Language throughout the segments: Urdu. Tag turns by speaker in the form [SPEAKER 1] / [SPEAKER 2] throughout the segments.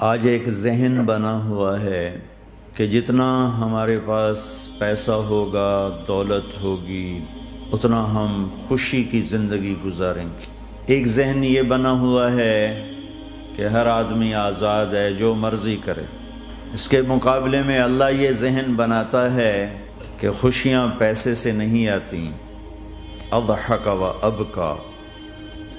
[SPEAKER 1] آج ایک ذہن بنا ہوا ہے کہ جتنا ہمارے پاس پیسہ ہوگا، دولت ہوگی، اتنا ہم خوشی کی زندگی گزاریں گے۔ ایک ذہن یہ بنا ہوا ہے کہ ہر آدمی آزاد ہے، جو مرضی کرے۔ اس کے مقابلے میں اللہ یہ ذہن بناتا ہے کہ خوشیاں پیسے سے نہیں آتی۔ اضحک و ابکا،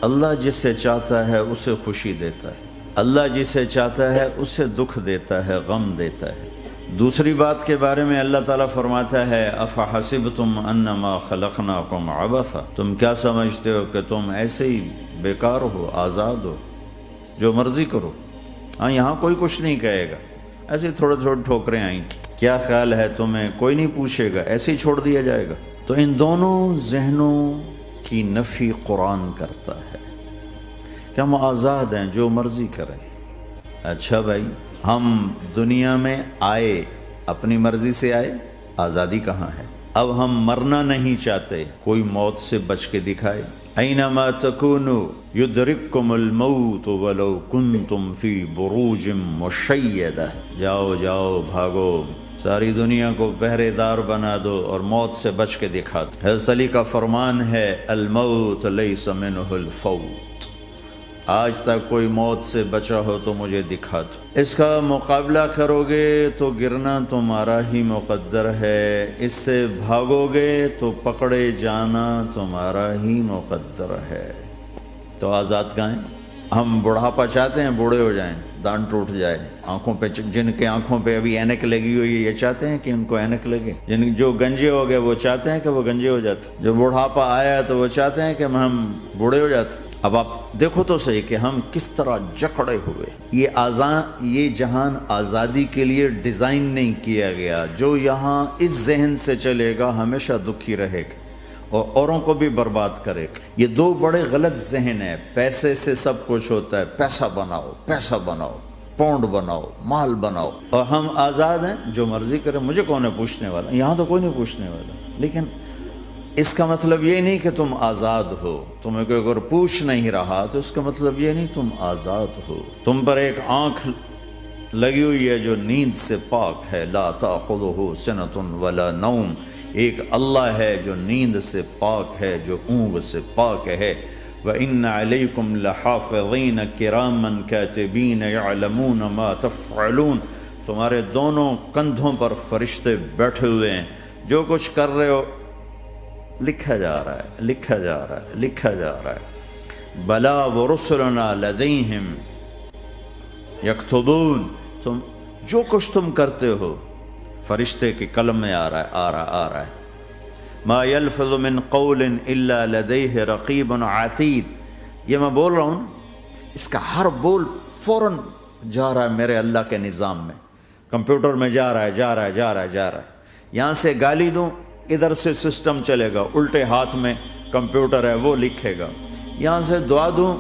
[SPEAKER 1] اللہ جسے چاہتا ہے اسے خوشی دیتا ہے، اللہ جسے چاہتا ہے اسے دکھ دیتا ہے، غم دیتا ہے۔ دوسری بات کے بارے میں اللہ تعالیٰ فرماتا ہے افحسبتم انما خلقناکم عبثا، تم کیا سمجھتے ہو کہ تم ایسے ہی بیکار ہو، آزاد ہو، جو مرضی کرو۔ ہاں، یہاں کوئی کچھ نہیں کہے گا، ایسے تھوڑے تھوڑے ٹھوکریں آئیں گی، کیا خیال ہے تمہیں، کوئی نہیں پوچھے گا، ایسے ہی چھوڑ دیا جائے گا۔ تو ان دونوں ذہنوں کی نفی قرآن کرتا ہے کہ ہم آزاد ہیں، جو مرضی کریں۔ اچھا بھائی، ہم دنیا میں آئے اپنی مرضی سے آئے، آزادی کہاں ہے؟ اب ہم مرنا نہیں چاہتے، کوئی موت سے بچ کے دکھائے۔ اینما تکونوا یدرککم الموت ولو کنتم فی بروج مشیدہ، جاؤ جاؤ بھاگو، ساری دنیا کو پہرے دار بنا دو اور موت سے بچ کے دکھا دو۔ حضرت علی کا فرمان ہے الموت لیس منہ الفوت، آج تک کوئی موت سے بچا ہو تو مجھے دکھا دو۔ اس کا مقابلہ کرو گے تو گرنا تمہارا ہی مقدر ہے، اس سے بھاگو گے تو پکڑے جانا تمہارا ہی مقدر ہے۔ تو آزاد کہاں ہیں؟ ہم بڑھاپا چاہتے ہیں، بوڑھے ہو جائیں، دان ٹوٹ جائے، آنکھوں پہ، جن کے آنکھوں پہ ابھی اینک لگی ہوئی ہے یہ چاہتے ہیں کہ ان کو اینک لگے، جو گنجے ہو گئے وہ چاہتے ہیں کہ وہ گنجے ہو جاتے، جو بڑھاپا آیا تو وہ چاہتے ہیں کہ ہم بوڑھے ہو جاتے۔ اب آپ دیکھو تو صحیح کہ ہم کس طرح جکڑے ہوئے۔ یہ جہان آزادی کے لیے ڈیزائن نہیں کیا گیا۔ جو یہاں اس ذہن سے چلے گا ہمیشہ دکھی رہے گا اور اوروں کو بھی برباد کرے گا۔ یہ دو بڑے غلط ذہن ہیں۔ پیسے سے سب کچھ ہوتا ہے، پیسہ بناؤ، پیسہ بناؤ، پونڈ بناؤ، مال بناؤ، اور ہم آزاد ہیں، جو مرضی کریں، مجھے کون ہے پوچھنے والا؟ یہاں تو کوئی نہیں پوچھنے والا۔ لیکن اس کا مطلب یہ نہیں کہ تم آزاد ہو۔ تمہیں کوئی اگر پوچھ نہیں رہا تو اس کا مطلب یہ نہیں تم آزاد ہو۔ تم پر ایک آنکھ لگی ہوئی ہے جو نیند سے پاک ہے، لا تأخذہ سنۃ ولا نوم، ایک اللہ ہے جو نیند سے پاک ہے، جو اونگ سے پاک ہے۔ وَإِنَّ عَلَيْكُمْ لَحَافِظِينَ كِرَامًا كَاتِبِينَ يَعْلَمُونَ مَا تَفْعَلُونَ، تمہارے دونوں کندھوں پر فرشتے بیٹھے ہوئے ہیں، جو کچھ کر رہے ہو لکھا جا رہا ہے، لکھا جا رہا ہے، لکھا جا رہا ہے۔ بلا ورسلنا لدیہم یکتبون، تم جو کچھ تم کرتے ہو فرشتے کے قلم میں آ رہا ہے۔ ما یلفظ من قول الا لدیہ رقیب عتید، یہ میں بول رہا ہوں، اس کا ہر بول فوراً جا رہا ہے میرے اللہ کے نظام میں، کمپیوٹر میں جا رہا ہے، جا رہا ہے، جا رہا ہے، جا رہا ہے۔ یہاں سے گالی دوں، ادھر سے سسٹم چلے گا، الٹے ہاتھ میں کمپیوٹر ہے وہ لکھے گا۔ یہاں سے دعا دوں،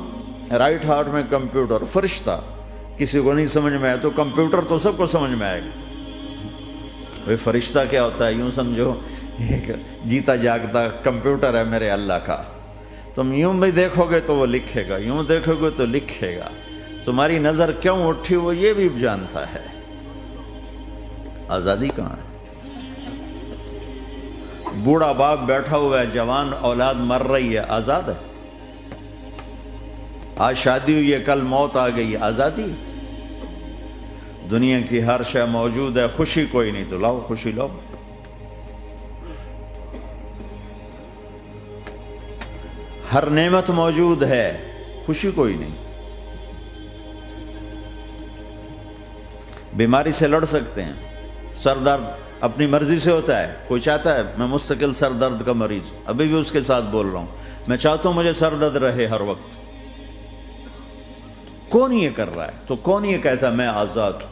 [SPEAKER 1] رائٹ ہاتھ میں کمپیوٹر، فرشتہ، کسی کو نہیں سمجھ میں آیا تو کمپیوٹر تو سب کو سمجھ میں آئے گا۔ وہ فرشتہ کیا ہوتا ہے؟ یوں سمجھو ایک جیتا جاگتا کمپیوٹر ہے میرے اللہ کا۔ تم یوں بھی دیکھو گے تو وہ لکھے گا، یوں دیکھو گے تو لکھے گا۔ تمہاری نظر کیوں اٹھی وہ یہ بھی جانتا ہے۔ آزادی کہاں ہے؟ بوڑھا باپ بیٹھا ہوا ہے، جوان اولاد مر رہی ہے، آزاد ہے؟ آج شادی ہوئی ہے، کل موت آ گئی، آزادی؟ دنیا کی ہر شے موجود ہے، خوشی کوئی نہیں، تو لاؤ خوشی لاؤ۔ ہر نعمت موجود ہے، خوشی کوئی نہیں۔ بیماری سے لڑ سکتے ہیں، سر درد اپنی مرضی سے ہوتا ہے۔ کوئی چاہتا ہے میں مستقل سر درد کا مریض، ابھی بھی اس کے ساتھ بول رہا ہوں، میں چاہتا ہوں مجھے سر درد رہے ہر وقت۔ کون یہ کر رہا ہے؟ تو کون یہ کہتا ہے میں آزاد ہوں؟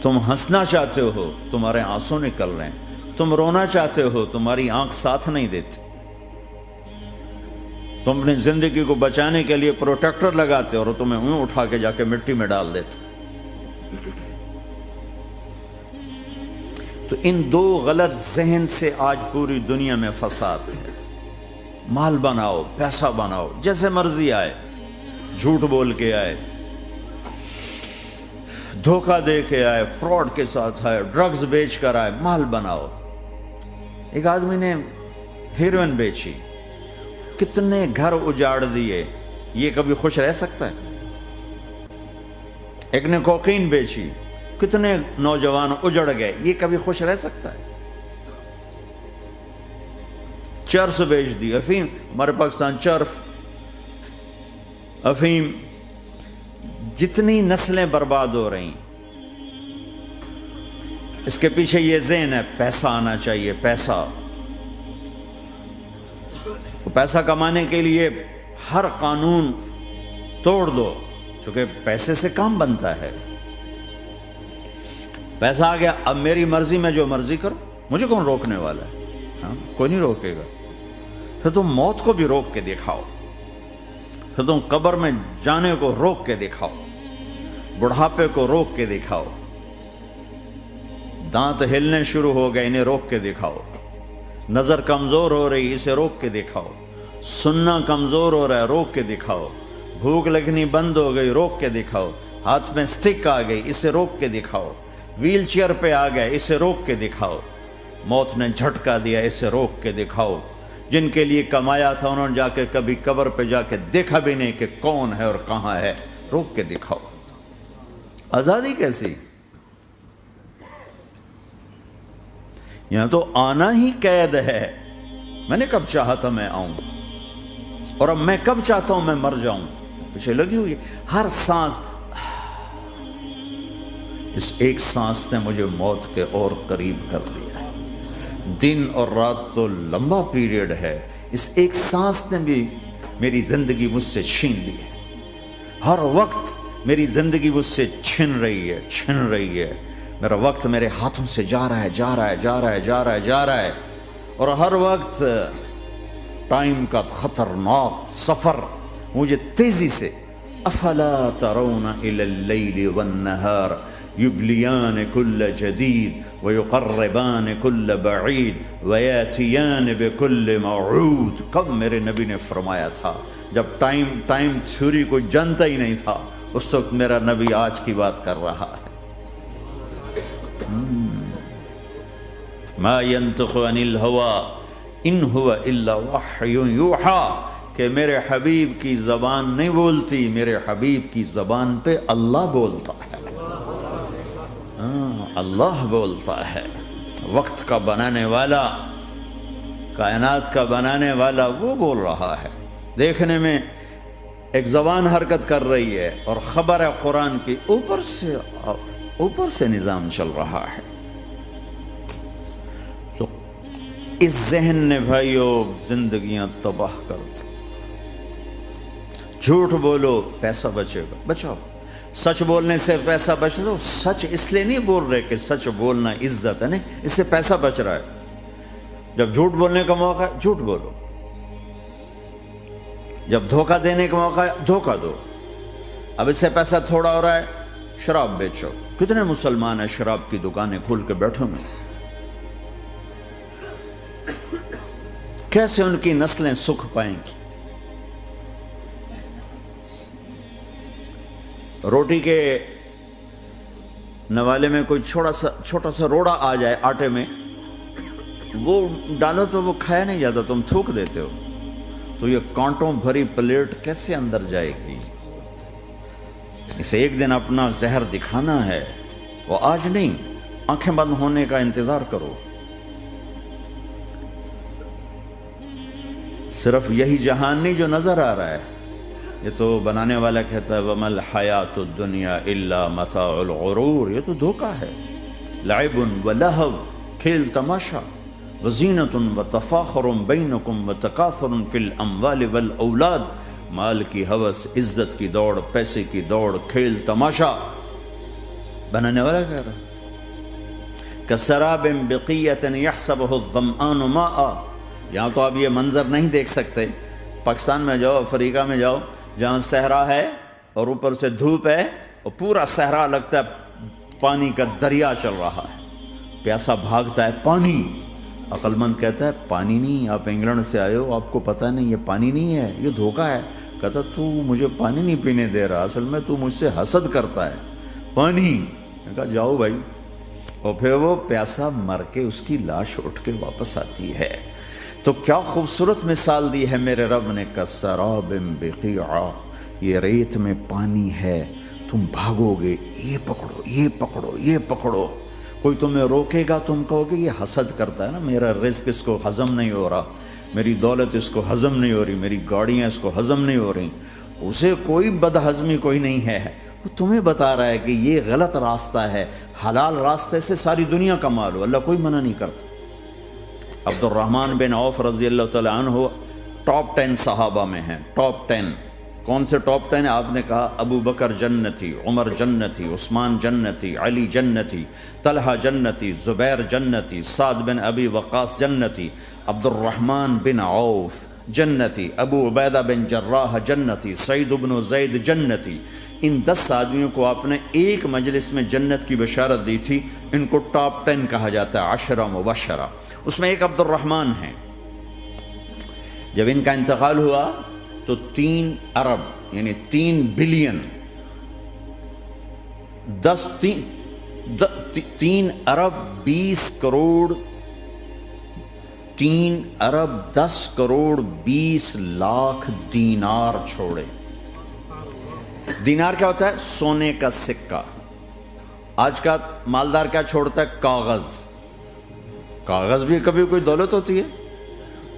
[SPEAKER 1] تم ہنسنا چاہتے ہو، تمہارے آنسو نکل رہے ہیں۔ تم رونا چاہتے ہو، تمہاری آنکھ ساتھ نہیں دیتی۔ تم اپنی زندگی کو بچانے کے لیے پروٹیکٹر لگاتے ہو اور تمہیں اون اٹھا کے جا کے مٹی میں ڈال دیتے۔ تو ان دو غلط ذہن سے آج پوری دنیا میں فساد ہے۔ مال بناؤ، پیسہ بناؤ، جیسے مرضی آئے، جھوٹ بول کے آئے، دھوکہ دے کے آئے، فراڈ کے ساتھ آئے، ڈرگز بیچ کر آئے، مال بناؤ۔ ایک آدمی نے ہیروئن بیچی، کتنے گھر اجاڑ دیے، یہ کبھی خوش رہ سکتا ہے؟ ایک نے کوکین بیچی، کتنے نوجوان اجڑ گئے، یہ کبھی خوش رہ سکتا ہے؟ چرس بیچ دی، افیم، ہمارے پاکستان چرس، افیم، جتنی نسلیں برباد ہو رہی، اس کے پیچھے یہ ذہن ہے پیسہ آنا چاہیے، پیسہ۔ پیسہ کمانے کے لیے ہر قانون توڑ دو، کیونکہ پیسے سے کام بنتا ہے۔ پیسہ آ گیا، اب میری مرضی میں جو مرضی کرو، مجھے کون روکنے والا ہے؟ ہاں، کوئی نہیں روکے گا۔ پھر تم موت کو بھی روک کے دکھاؤ، پھر تم قبر میں جانے کو روک کے دکھاؤ، بڑھاپے کو روک کے دکھاؤ، دانت ہلنے شروع ہو گئے، انہیں روک کے دکھاؤ، نظر کمزور ہو رہی، اسے روک کے دکھاؤ، سننا کمزور ہو رہا ہے، روک کے دکھاؤ، بھوک لگنی بند ہو گئی، روک کے دکھاؤ، ہاتھ میں سٹک آ گئی، اسے روک کے دکھاؤ، ویل چیئر پہ آ گئے، اسے روک کے دکھاؤ، موت نے جھٹکا دیا، اسے روک کے دکھاؤ۔ جن کے لیے کمایا تھا انہوں نے جا کے کبھی قبر پہ جا کے دیکھا بھی نہیں کہ کون ہے اور کہاں ہے، روک کے دکھاؤ۔ آزادی کیسی؟ یہاں تو آنا ہی قید ہے۔ میں نے کب چاہا تھا میں آؤں، اور اب میں کب چاہتا ہوں میں مر جاؤں، پیچھے لگی ہوئی ہر سانس۔ اس ایک سانس نے مجھے موت کے اور قریب کر دیا ہے۔ دن اور رات تو لمبا پیریڈ ہے، اس ایک سانس نے بھی میری زندگی مجھ سے چھین لی ہے۔ ہر وقت میری زندگی مجھ سے چھن رہی ہے۔ میرا وقت میرے ہاتھوں سے جا رہا ہے، اور ہر وقت ٹائم کا خطرناک سفر مجھے تیزی سے۔ افلا ترون الى اللیل والنہار یبلیان کل جدید ویقربان کل بعید ویاتیان بکل موعود۔ کب میرے نبی نے فرمایا تھا، جب ٹائم تھیوری کو جانتا ہی نہیں تھا، اس وقت میرا نبی آج کی بات کر رہا ہے۔ ما ينطق عن الهوى ان هو الا وحی یوحی، کہ میرے حبیب کی زبان نہیں بولتی، میرے حبیب کی زبان پہ اللہ بولتا ہے۔ اللہ بولتا ہے۔ وقت کا بنانے والا، کائنات کا بنانے والا وہ بول رہا ہے۔ دیکھنے میں ایک زبان حرکت کر رہی ہے اور خبر ہے قرآن کی، اوپر سے نظام چل رہا ہے۔ تو اس ذہن نے بھائیوں زندگیاں تباہ کر دی۔ جھوٹ بولو پیسہ بچے گا، بچاؤ۔ سچ بولنے سے پیسہ بچ دو۔ سچ اس لیے نہیں بول رہے کہ سچ بولنا عزت ہے، نہیں، اس سے پیسہ بچ رہا ہے۔ جب جھوٹ بولنے کا موقع ہے جھوٹ بولو، جب دھوکہ دینے کا موقع ہے دھوکہ دو۔ اب اس سے پیسہ تھوڑا ہو رہا ہے، شراب بیچو۔ کتنے مسلمان ہیں شراب کی دکانیں کھول کے بیٹھے ہوئے، کیسے ان کی نسلیں سکھ پائیں گی؟ روٹی کے نوالے میں کوئی چھوٹا سا روڑا آ جائے آٹے میں، وہ ڈالو تو وہ کھایا نہیں جاتا، تم تھوک دیتے ہو، تو یہ کانٹوں بھری پلیٹ کیسے اندر جائے گی؟ اسے ایک دن اپنا زہر دکھانا ہے، وہ آج نہیں، آنکھیں بند ہونے کا انتظار کرو۔ صرف یہی جہان نہیں جو نظر آ رہا ہے، یہ تو بنانے والا کہتا ہے وَمَا الْحَيَاةُ الدُّنْيَا إِلَّا مَتَاعُ الْغُرُورِ، یہ تو دھوکہ ہے۔ لَعِبٌ وَلَهْوٌ، کھیل تماشا، وَزِينَةٌ وَتَفَاخُرٌ بَيْنَكُمْ وَتَكَاثُرٌ فِي الْأَمْوَالِ وَالْأَوْلَادِ، مال کی ہوس، عزت کی دوڑ، پیسے کی دوڑ، کھیل تماشا۔ بنانے والا کہہ رہا ہے كَسَرَابٍ بِقِيَّةٍ يَحْسَبُهُ الظَّمْآنُ مَاءً، یہاں تو آپ یہ منظر نہیں دیکھ سکتے۔ پاکستان میں جاؤ، افریقہ میں جاؤ، جہاں صحرا ہے اور اوپر سے دھوپ ہے اور پورا صحرا لگتا ہے پانی کا دریا چل رہا ہے، پیاسا بھاگتا ہے پانی۔ عقل مند کہتا ہے پانی نہیں، آپ انگلینڈ سے آئے ہو، آپ کو پتہ نہیں یہ پانی نہیں ہے، یہ دھوکہ ہے۔ کہتا تو مجھے پانی نہیں پینے دے رہا، اصل میں تو مجھ سے حسد کرتا ہے، پانی۔ میں کہا جاؤ بھائی، اور پھر وہ پیاسا مر کے اس کی لاش اٹھ کے واپس آتی ہے۔ تو کیا خوبصورت مثال دی ہے میرے رب نے، کسراب بقیعہ، یہ ریت میں پانی ہے، تم بھاگو گے، یہ پکڑو یہ پکڑو یہ پکڑو، کوئی تمہیں روکے گا، تم کہو گے یہ حسد کرتا ہے نا، میرا رزق اس کو ہضم نہیں ہو رہا، میری دولت اس کو ہضم نہیں ہو رہی، میری گاڑیاں اس کو ہضم نہیں ہو رہی، اسے کوئی بد ہضمی کوئی نہیں ہے، وہ تمہیں بتا رہا ہے کہ یہ غلط راستہ ہے، حلال راستے سے ساری دنیا کا مال ہو، اللہ کوئی منع نہیں کرتا۔ عبد الرحمن بن عوف رضی اللہ تعالیٰ عنہ ٹاپ 10 صحابہ میں ہیں، ٹاپ 10۔ کون سے ٹاپ 10 آپ نے کہا؟ ابو بکر جنتی، عمر جنتی، عثمان جنتی، علی جنتی، طلحہ جنتی، زبیر جنتی، سعد بن ابی وقاص جنتی، عبد الرحمن بن عوف جنتی، ابو عبیدہ بن جراح جنتی، سعید بن زید جنتی۔ ان 10 آدمیوں کو آپ نے ایک مجلس میں جنت کی بشارت دی تھی، ان کو ٹاپ 10 کہا جاتا ہے، 10 مبشرہ۔ اس میں ایک عبد الرحمن ہیں۔ جب ان کا انتقال ہوا تو 3 ارب یعنی 3 بلین 3 ارب 20 کروڑ 3 ارب 10 کروڑ 20 لاکھ دینار چھوڑے۔ دینار کیا ہوتا ہے؟ سونے کا سکہ۔ آج کا مالدار کیا چھوڑتا ہے؟ کاغذ۔ کاغذ بھی کبھی کوئی دولت ہوتی ہے،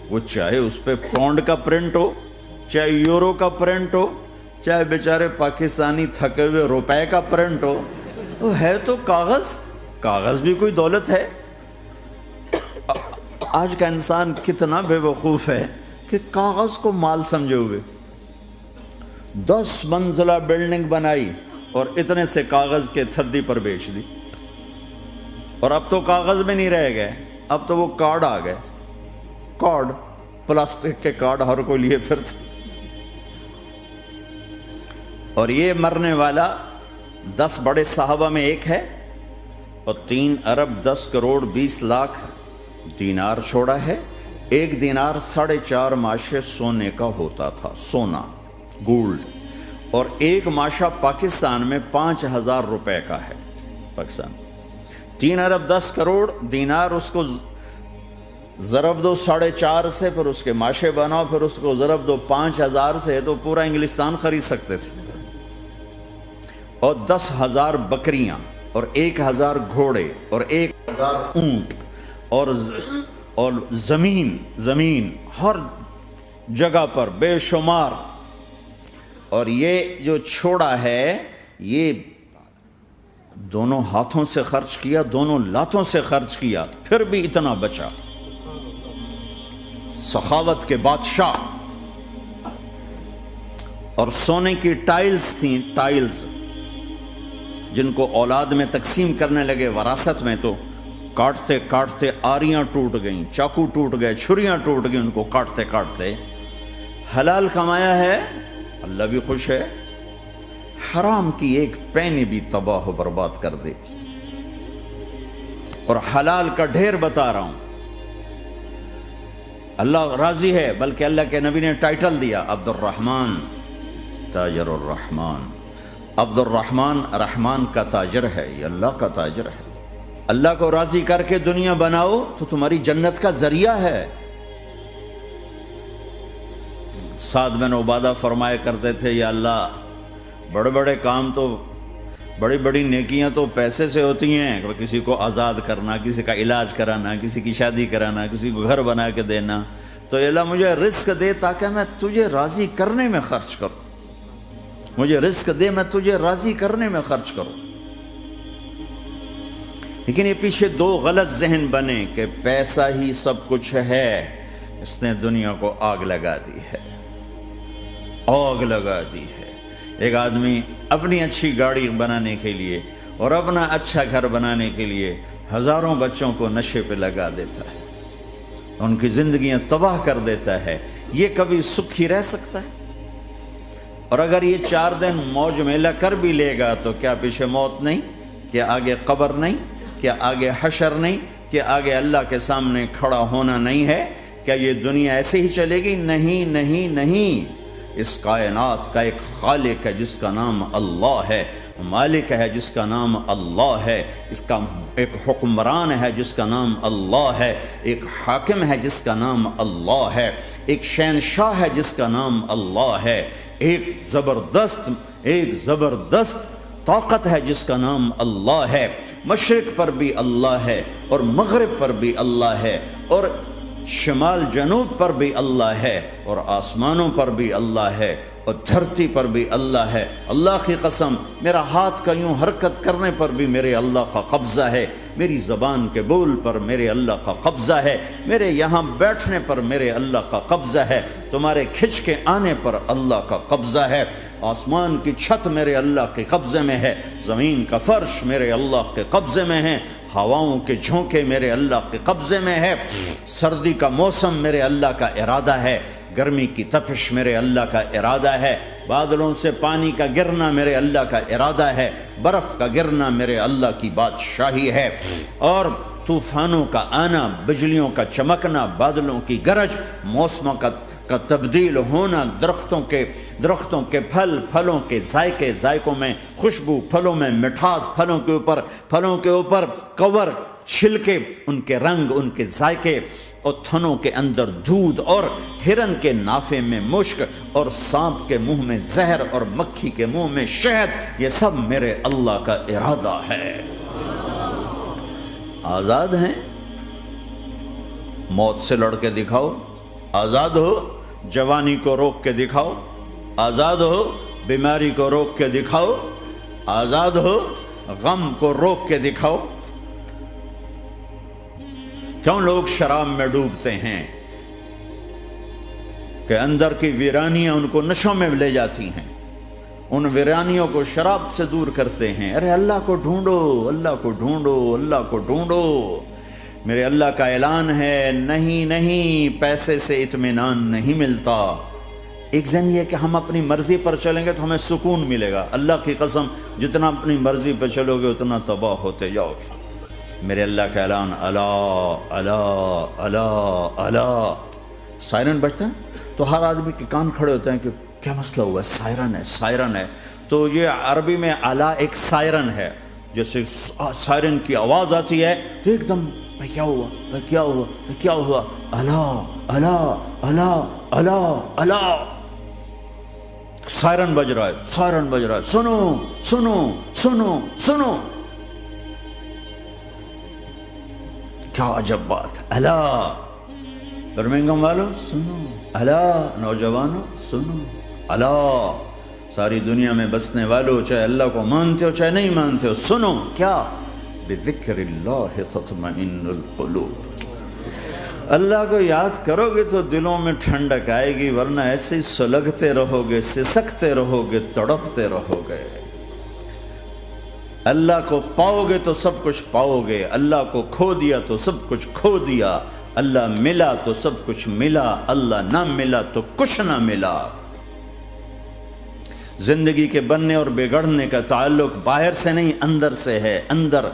[SPEAKER 1] وہ چاہے اس پہ پاؤنڈ کا پرنٹ ہو، چاہے یورو کا پرنٹ ہو، چاہے بیچارے پاکستانی تھکے ہوئے روپے کا پرنٹ ہو، وہ ہے تو کاغذ۔ کاغذ بھی کوئی دولت ہے۔ آج کا انسان کتنا بے وقوف ہے کہ کاغذ کو مال سمجھے ہوئے۔ 10 منزلہ بلڈنگ بنائی اور اتنے سے کاغذ کے تھدی پر بیچ دی، اور اب تو کاغذ میں نہیں رہ گئے، اب تو وہ کارڈ آ گئے، کارڈ، پلاسٹک کے کارڈ ہر کوئی لیے پھرتا۔ اور یہ مرنے والا 10 بڑے صحابہ میں ایک ہے، اور 3 ارب 10 کروڑ 20 لاکھ دینار چھوڑا ہے۔ ایک دینار 4.5 ماشے سونے کا ہوتا تھا، سونا، گولڈ، اور ایک ماشا پاکستان میں 5,000 روپے کا ہے۔ پاکستان 3 ارب 10 کروڑ دینار، اس کو ضرب دو 4.5 سے، پھر اس کے ماشے بناؤ، پھر اس کو ضرب دو 5,000 سے، تو پورا انگلستان خرید سکتے تھے۔ اور 10,000 بکریاں، اور 1,000 گھوڑے، اور 1,000 اونٹ، اور زمین ہر جگہ پر بے شمار۔ اور یہ جو چھوڑا ہے، یہ دونوں ہاتھوں سے خرچ کیا، دونوں لاتوں سے خرچ کیا، پھر بھی اتنا بچا۔ سخاوت کے بادشاہ۔ اور سونے کی ٹائلز تھیں، ٹائلز، جن کو اولاد میں تقسیم کرنے لگے وراثت میں، تو کاٹتے کاٹتے آریاں ٹوٹ گئیں، چاقو ٹوٹ گئے، چھریاں ٹوٹ گئیں، ان کو کاٹتے کاٹتے۔ حلال کمایا ہے، اللہ بھی خوش ہے، حرام کی ایک پینی بھی تباہ و برباد کر دیتی۔ اور حلال کا ڈھیر بتا رہا ہوں، اللہ راضی ہے، بلکہ اللہ کے نبی نے ٹائٹل دیا، عبد الرحمن تاجر الرحمن۔ عبد الرحمن رحمان کا تاجر ہے، یہ اللہ کا تاجر ہے۔ اللہ کو راضی کر کے دنیا بناؤ تو تمہاری جنت کا ذریعہ ہے۔ سعد بن عبادہ فرمایا کرتے تھے، یا اللہ بڑے بڑے کام تو، بڑی بڑی نیکیاں تو پیسے سے ہوتی ہیں، کسی کو آزاد کرنا، کسی کا علاج کرانا، کسی کی شادی کرانا، کسی کو گھر بنا کے دینا، تو اللہ مجھے رزق دے تاکہ میں تجھے راضی کرنے میں خرچ کروں، مجھے رزق دے میں تجھے راضی کرنے میں خرچ کروں۔ لیکن یہ پیچھے 2 غلط ذہن بنے کہ پیسہ ہی سب کچھ ہے، اس نے دنیا کو آگ لگا دی ہے، آگ لگا دی ہے۔ ایک آدمی اپنی اچھی گاڑی بنانے کے لیے اور اپنا اچھا گھر بنانے کے لیے ہزاروں بچوں کو نشے پہ لگا دیتا ہے، ان کی زندگیاں تباہ کر دیتا ہے۔ یہ کبھی سکھی رہ سکتا ہے؟ اور اگر یہ 4 دن موج میلہ کر بھی لے گا تو کیا پیچھے موت نہیں؟ کیا آگے قبر نہیں؟ کیا آگے حشر نہیں؟ کیا آگے اللہ کے سامنے کھڑا ہونا نہیں ہے؟ کیا یہ دنیا ایسے ہی چلے گی؟ نہیں نہیں نہیں، اس کائنات کا ایک خالق ہے جس کا نام اللہ ہے، مالک ہے جس کا نام اللہ ہے، اس کا ایک حکمران ہے جس کا نام اللہ ہے، ایک حاکم ہے جس کا نام اللہ ہے، ایک شہنشاہ ہے جس کا نام اللہ ہے، ایک زبردست طاقت ہے جس کا نام اللہ ہے، مشرق پر بھی اللہ ہے اور مغرب پر بھی اللہ ہے اور شمال جنوب پر بھی اللہ ہے اور آسمانوں پر بھی اللہ ہے اور دھرتی پر بھی اللہ ہے۔ اللہ کی قسم، میرا ہاتھ کا یوں حرکت کرنے پر بھی میرے اللہ کا قبضہ ہے، میری زبان کے بول پر میرے اللہ کا قبضہ ہے، میرے یہاں بیٹھنے پر میرے اللہ کا قبضہ ہے، تمہارے کھچ کے آنے پر اللہ کا قبضہ ہے، آسمان کی چھت میرے اللہ کے قبضے میں ہے، زمین کا فرش میرے اللہ کے قبضے میں ہے، ہواؤں کے جھونکے میرے اللہ کے قبضے میں ہے، سردی کا موسم میرے اللہ کا ارادہ ہے، گرمی کی تپش میرے اللہ کا ارادہ ہے، بادلوں سے پانی کا گرنا میرے اللہ کا ارادہ ہے، برف کا گرنا میرے اللہ کی بادشاہی ہے، اور طوفانوں کا آنا، بجلیوں کا چمکنا، بادلوں کی گرج، موسموں کا تبدیل ہونا، درختوں کے پھلوں کے ذائقوں میں خوشبو، پھلوں میں مٹھاس، پھلوں کے اوپر کور، چھلکے، ان کے رنگ، ان کے ذائقے، اور تھنوں کے اندر دودھ، اور ہرن کے نافے میں مشک، اور سانپ کے منہ میں زہر، اور مکھی کے منہ میں شہد، یہ سب میرے اللہ کا ارادہ ہے۔ آزاد ہیں؟ موت سے لڑ کے دکھاؤ، آزاد ہو، جوانی کو روک کے دکھاؤ، آزاد ہو، بیماری کو روک کے دکھاؤ، آزاد ہو، غم کو روک کے دکھاؤ۔ کیوں لوگ شراب میں ڈوبتے ہیں؟ کہ اندر کی ویرانیاں ان کو نشوں میں لے جاتی ہیں، ان ویرانیوں کو شراب سے دور کرتے ہیں۔ ارے اللہ کو ڈھونڈو، اللہ کو ڈھونڈو، اللہ کو ڈھونڈو۔ میرے اللہ کا اعلان ہے، نہیں پیسے سے اطمینان نہیں ملتا۔ ایک ذہن یہ کہ ہم اپنی مرضی پر چلیں گے تو ہمیں سکون ملے گا۔ اللہ کی قسم، جتنا اپنی مرضی پر چلو گے اتنا تباہ ہوتے جاؤ گے۔ میرے اللہ کا اعلان، اللہ اللہ اللہ اللہ۔ سائرن بجتا ہے تو ہر آدمی کے کان کھڑے ہوتے ہیں کہ کیا مسئلہ ہوا ہے، سائرن ہے۔ تو یہ عربی میں اعلیٰ ایک سائرن ہے، جیسے سائرن کی آواز آتی ہے تو ایک دم کیا ہوا، اللہ اللہ اللہ اللہ اللہ، سائرن بج رہا ہے، سنو سنو سنو سنو۔ کیا عجب بات ہے، اللہ برمنگم والوں سنو، اللہ نوجوانوں سنو، اللہ ساری دنیا میں بسنے والوں، چاہے اللہ کو مانتے ہو چاہے نہیں مانتے ہو، سنو۔ کیا؟ بذکر اللہ تطمئن القلوب، اللہ کو یاد کرو گے تو دلوں میں ٹھنڈک آئے گی، ورنہ ایسے ہی سلگتے رہو گے، سسکتے رہو گے، تڑپتے رہو گے۔ اللہ کو پاؤ گے تو سب کچھ پاؤ گے، اللہ کو کھو دیا تو سب کچھ کھو دیا، اللہ ملا تو سب کچھ ملا، اللہ نہ ملا تو کچھ نہ ملا۔ زندگی کے بننے اور بگڑنے کا تعلق باہر سے نہیں، اندر سے ہے۔ اندر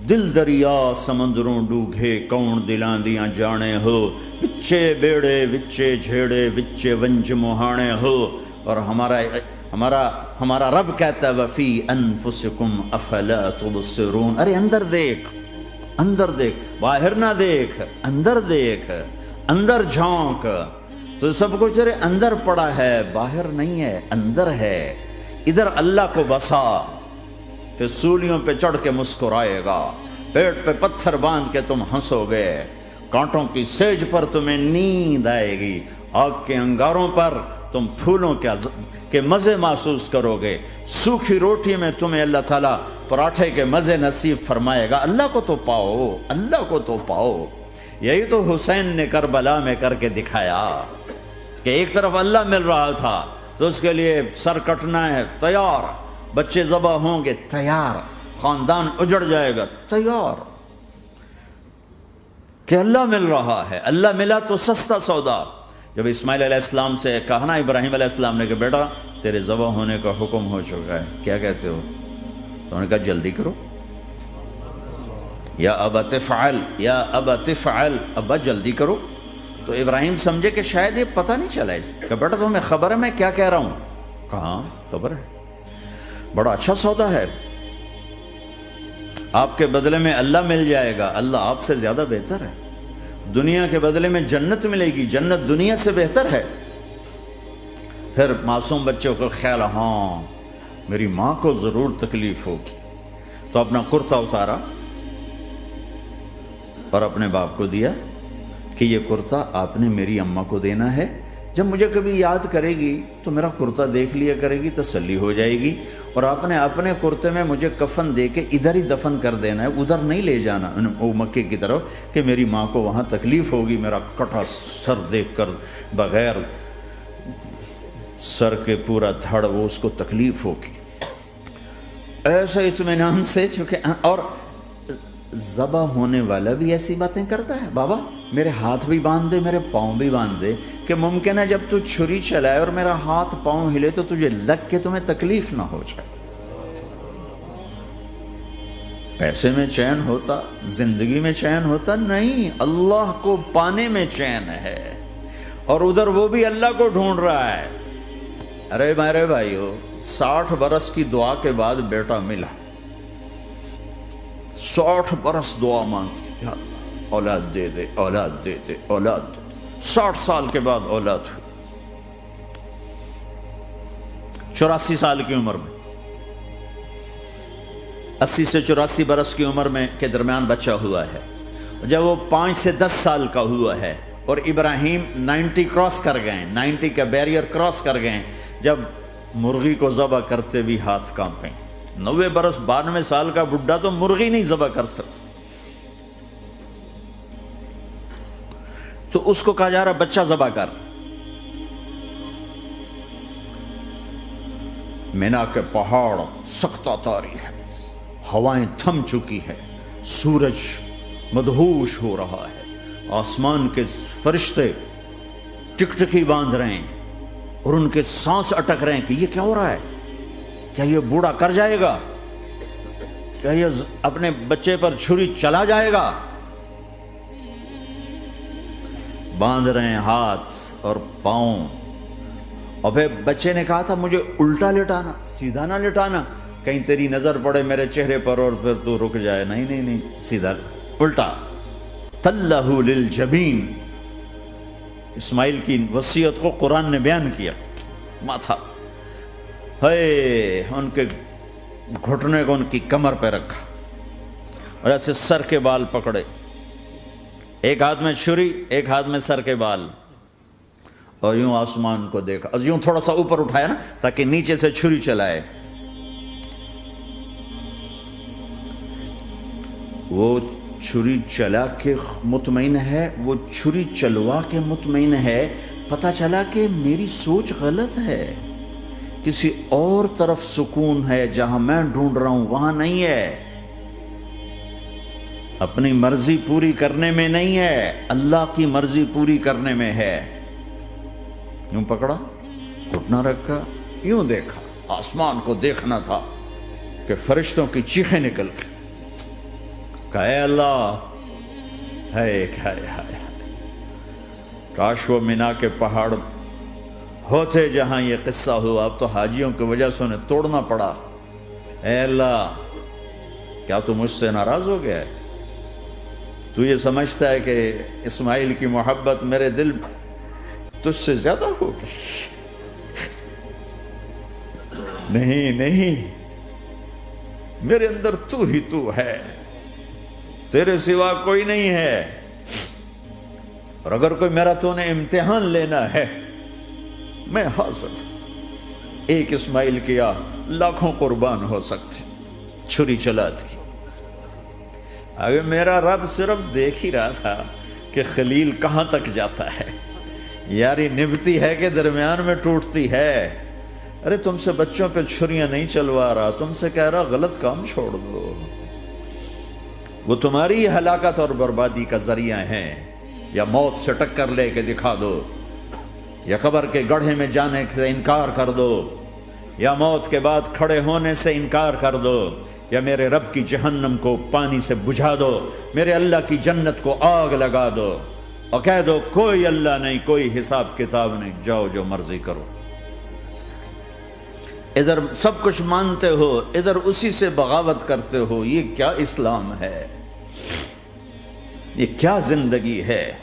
[SPEAKER 1] دل دریا سمندروں ڈوگے، کون دلاں دیاں جانے ہو، وچے بیڑے وچے جھیڑے وچے ونج مہانے ہو۔ اور ہمارا رب کہتا ہے وفی انفسکم افلا تبصرون۔ ارے اندر دیکھ، باہر نہ دیکھ، اندر دیکھ، اندر جھونک، تو سب کچھ تیرے اندر پڑا ہے، باہر نہیں ہے، اندر ہے۔ ادھر اللہ کو بسا، پھر سولیوں پہ چڑھ کے مسکرائے گا، پیٹ پہ پتھر باندھ کے تم ہنسو گے، کانٹوں کی سیج پر تمہیں نیند آئے گی، آگ کے انگاروں پر تم پھولوں کے مزے محسوس کرو گے، سوکھی روٹی میں تمہیں اللہ تعالیٰ پراٹھے کے مزے نصیب فرمائے گا۔ اللہ کو تو پاؤ، اللہ کو تو پاؤ۔ یہی تو حسین نے کربلا میں کر کے دکھایا کہ ایک طرف اللہ مل رہا تھا تو اس کے لیے سر کٹنا ہے، تیار، بچے ذبح ہوں گے، تیار، خاندان اجڑ جائے گا، تیار، کہ اللہ مل رہا ہے۔ اللہ ملا تو سستا سودا۔ جب اسماعیل علیہ السلام سے کہا نا ابراہیم علیہ السلام نے کہ بیٹا تیرے ذبح ہونے کا حکم ہو چکا ہے، کیا کہتے ہو؟ تو انہوں نے کہا جلدی کرو، یا ابا تفعل، یا ابا تفعل، ابا جلدی کرو۔ تو ابراہیم سمجھے کہ شاید یہ پتہ نہیں چلا اسے، کہ بیٹا تمہیں خبر ہے میں کیا کہہ رہا ہوں؟ کہاں خبر ہے، بڑا اچھا سودا ہے، آپ کے بدلے میں اللہ مل جائے گا، اللہ آپ سے زیادہ بہتر ہے، دنیا کے بدلے میں جنت ملے گی، جنت دنیا سے بہتر ہے۔ پھر معصوم بچوں کو خیال، ہاں میری ماں کو ضرور تکلیف ہوگی، تو اپنا کرتا اتارا اور اپنے باپ کو دیا کہ یہ کرتا آپ نے میری اماں کو دینا ہے، جب مجھے کبھی یاد کرے گی تو میرا کرتا دیکھ لیا کرے گی، تسلی ہو جائے گی، اور آپ نے اپنے کرتے میں مجھے کفن دے کے ادھر ہی دفن کر دینا ہے، ادھر نہیں لے جانا وہ مکے کی طرف کہ میری ماں کو وہاں تکلیف ہوگی، میرا کٹا سر دیکھ کر بغیر سر کے پورا دھڑ وہ اس کو تکلیف ہوگی۔ ایسا اطمینان سے، چونکہ اور ذبح ہونے والا بھی ایسی باتیں کرتا ہے، بابا میرے ہاتھ بھی باندھ دے، میرے پاؤں بھی باندھ دے، کہ ممکن ہے جب تو چھری چلائے اور میرا ہاتھ پاؤں ہلے تو تجھے لگ کے تمہیں تکلیف نہ ہو جائے۔ پیسے میں چین ہوتا، زندگی میں چین ہوتا نہیں، اللہ کو پانے میں چین ہے، اور ادھر وہ بھی اللہ کو ڈھونڈ رہا ہے۔ ارے میرے بھائیو، 60 برس کی دعا کے بعد بیٹا ملا، 60 برس دعا مانگی، یا اللہ اولاد دے دے، اولاد دے دے، اولاد دے دے، 60 سال کے بعد اولاد ہوئی، 84 سال کی عمر میں، 80 سے 84 برس کی عمر میں کے درمیان بچہ ہوا ہے۔ جب وہ 5 سے 10 سال کا ہوا ہے اور ابراہیم 90 کراس کر گئے، 90 کا بیریئر کراس کر گئے، جب مرغی کو ذبح کرتے بھی ہاتھ کانپیں، 90 برس 92 سال کا بڈھا تو مرغی نہیں ذبح کر سکتا، تو اس کو کہا جا رہا بچہ ذبح کر۔ مینا کے پہاڑ سختہ تاری ہے، ہوائیں تھم چکی ہے، سورج مدہوش ہو رہا ہے، آسمان کے فرشتے ٹکٹکی باندھ رہے ہیں اور ان کے سانس اٹک رہے ہیں کہ یہ کیا ہو رہا ہے، کیا یہ بوڑھا کر جائے گا، کیا یہ اپنے بچے پر چھری چلا جائے گا؟ باندھ رہے ہیں ہاتھ اور پاؤں، اور پھر بچے نے کہا تھا مجھے الٹا لٹانا، سیدھا نہ لٹانا، کہیں تیری نظر پڑے میرے چہرے پر اور پھر تو رک جائے، نہیں نہیں نہیں، سیدھا الٹا۔ تلہ للجبین، اسماعیل کی وصیت کو قرآن نے بیان کیا، ماتھا ہے ان کے گھٹنے کو ان کی کمر پہ رکھا اور ایسے سر کے بال پکڑے، ایک ہاتھ میں چھری، ایک ہاتھ میں سر کے بال، اور یوں آسمان کو دیکھا، یوں تھوڑا سا اوپر اٹھایا نا تاکہ نیچے سے چھری چلائے۔ وہ چھری چلا کے مطمئن ہے، وہ چھری چلوا کے مطمئن ہے، پتہ چلا کہ میری سوچ غلط ہے، کسی اور طرف سکون ہے، جہاں میں ڈھونڈ رہا ہوں وہاں نہیں ہے، اپنی مرضی پوری کرنے میں نہیں ہے، اللہ کی مرضی پوری کرنے میں ہے۔ یوں پکڑا، گھٹنا رکھا، یوں دیکھا، آسمان کو دیکھنا تھا کہ فرشتوں کی چیخیں نکل گئی، کہ اے اللہ، ہائے ہائے ہائے، کاش وہ مینا کے پہاڑ ہوتے جہاں یہ قصہ ہوا، اب تو حاجیوں کی وجہ سے انہیں توڑنا پڑا۔ اے اللہ، کیا تو مجھ سے ناراض ہو گیا ہے؟ تو یہ سمجھتا ہے کہ اسماعیل کی محبت میرے دل تجھ سے زیادہ ہوگی؟ نہیں نہیں، میرے اندر تو ہی تو ہے، تیرے سوا کوئی نہیں ہے، اور اگر کوئی میرا تو نے امتحان لینا ہے میں حاضر ہوں۔ ایک اسماعیل کیا لاکھوں قربان ہو سکتے، چھری چلا دی۔ اگر میرا رب صرف دیکھ ہی رہا تھا کہ خلیل کہاں تک جاتا ہے، یاری نبھتی ہے کہ درمیان میں ٹوٹتی ہے۔ ارے تم سے بچوں پہ چھریاں نہیں چلوا رہا، تم سے کہہ رہا غلط کام چھوڑ دو، وہ تمہاری ہلاکت اور بربادی کا ذریعہ ہیں، یا موت سے ٹکر لے کے دکھا دو، یا قبر کے گڑھے میں جانے سے انکار کر دو، یا موت کے بعد کھڑے ہونے سے انکار کر دو، یا میرے رب کی جہنم کو پانی سے بجھا دو، میرے اللہ کی جنت کو آگ لگا دو۔ اور کہہ دو کوئی اللہ نہیں، کوئی حساب کتاب نہیں، جاؤ جو مرضی کرو۔ ادھر سب کچھ مانتے ہو، ادھر اسی سے بغاوت کرتے ہو۔ یہ کیا اسلام ہے؟ یہ کیا زندگی ہے؟